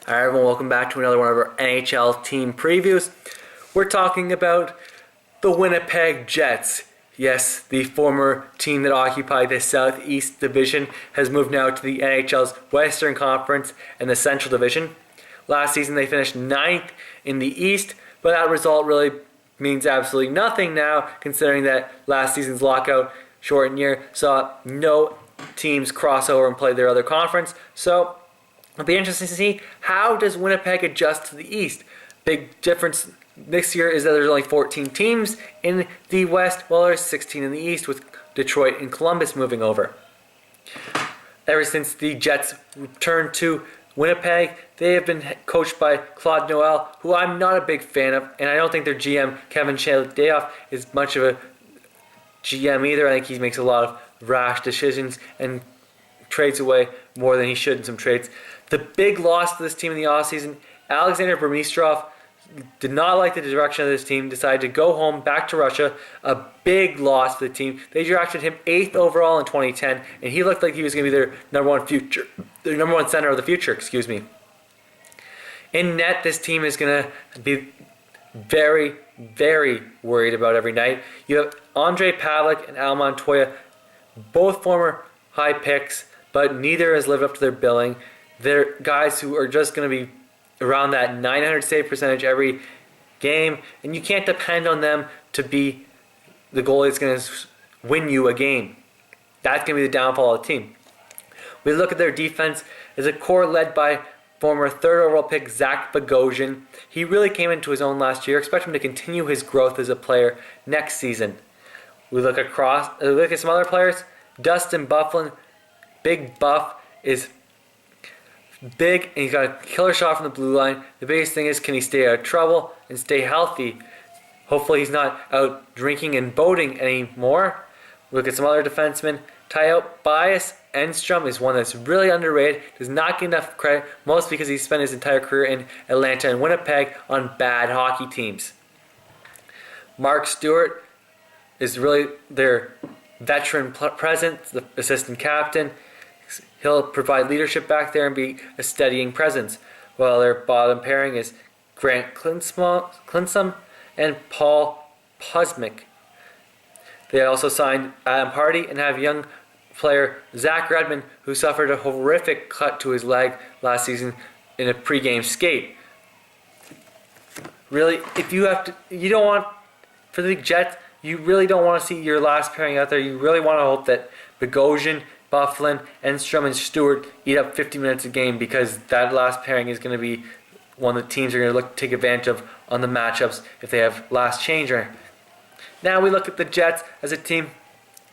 Alright everyone, welcome back to another one of our NHL team previews. We're talking about the Winnipeg Jets. Yes, the former team that occupied the Southeast Division has moved now to the NHL's Western Conference and the Central Division. Last season they finished 9th in the East, but that result really means absolutely nothing now, considering that last season's lockout shortened year saw no teams cross over and play their other conference. So it'll be interesting to see how does Winnipeg adjust to the East. Big difference this year is that there's only 14 teams in the West, while there's 16 in the East, with Detroit and Columbus moving over. Ever since the Jets returned to Winnipeg, they have been coached by Claude Noel, who I'm not a big fan of, and I don't think their GM, Kevin Shadayoff, is much of a GM either. I think he makes a lot of rash decisions and trades away more than he should in some trades. The big loss to this team in the offseason, Alexander Burmistrov did not like the direction of this team, decided to go home back to Russia. A big loss for the team. They drafted him 8th overall in 2010, and he looked like he was going to be their number one center of the future, In net, this team is going to be very, very worried about every night. You have Andre Pavlik and Al Montoya, both former high picks, but neither has lived up to their billing. They're guys who are just going to be around that 900 save percentage every game, and you can't depend on them to be the goalie that's going to win you a game. That's going to be the downfall of the team. We look at their defense as a core led by former third overall pick Zach Bogosian. He really came into his own last year. Expect him to continue his growth as a player next season. We look at some other players. Dustin Byfuglien, big buff, is big, and he's got a killer shot from the blue line. The biggest thing is, can he stay out of trouble and stay healthy? Hopefully he's not out drinking and boating anymore. Look at some other defensemen. Bias Enstrom is one that's really underrated, does not get enough credit, mostly because he spent his entire career in Atlanta and Winnipeg on bad hockey teams. Mark Stewart is really their veteran presence, the assistant captain. He'll provide leadership back there and be a steadying presence. While their bottom pairing is Grant Clinsome and Paul Puzmic. They also signed Adam Hardy and have young player Zach Redmond, who suffered a horrific cut to his leg last season in a pregame skate. Really, for the Jets, you really don't want to see your last pairing out there. You really want to hope that Bogosian, Byfuglien, Enstrom, and Stewart eat up 50 minutes a game, because that last pairing is going to be one the teams are going to look to take advantage of on the matchups if they have last changer. Now we look at the Jets as a team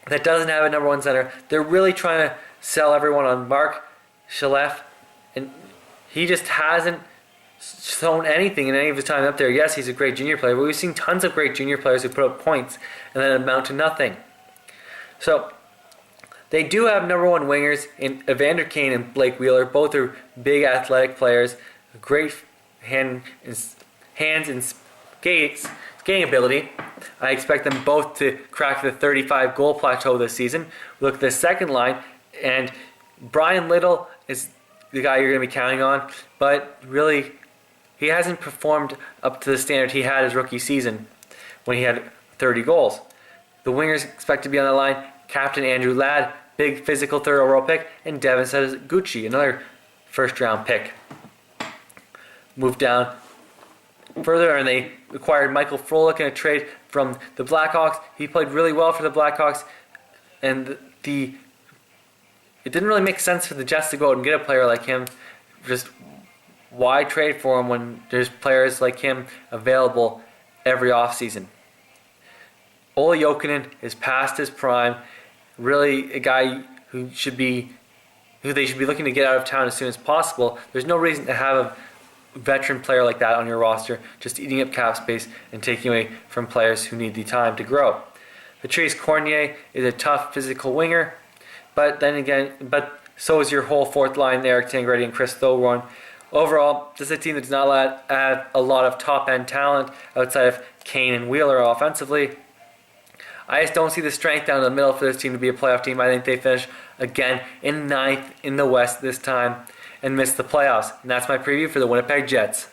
that doesn't have a number one center. They're really trying to sell everyone on Mark Shalef, and he just hasn't shown anything in any of his time up there. Yes, he's a great junior player, but we've seen tons of great junior players who put up points and then amount to nothing. So they do have number one wingers in Evander Kane and Blake Wheeler. Both are big athletic players, great hands and skating ability. I expect them both to crack the 35 goal plateau this season. Look at the second line, and Brian Little is the guy you're going to be counting on, but really he hasn't performed up to the standard he had his rookie season when he had 30 goals. The wingers expect to be on the line: Captain Andrew Ladd, big physical third overall pick, and Devin Sadaguchi, another first round pick. Moved down further, and they acquired Michael Frolik in a trade from the Blackhawks. He played really well for the Blackhawks, and it didn't really make sense for the Jets to go out and get a player like him. Just why trade for him when there's players like him available every offseason? Ole Jokinen is past his prime. Really a guy who they should be looking to get out of town as soon as possible. There's no reason to have a veteran player like that on your roster, just eating up cap space and taking away from players who need the time to grow. Patrice Cornier is a tough physical winger, but so is your whole fourth line, Eric Tangradi and Chris Thorne. Overall, this is a team that does not have a lot of top-end talent outside of Kane and Wheeler offensively. I just don't see the strength down the middle for this team to be a playoff team. I think they finish again in ninth in the West this time. and miss the playoffs. And that's my preview for the Winnipeg Jets.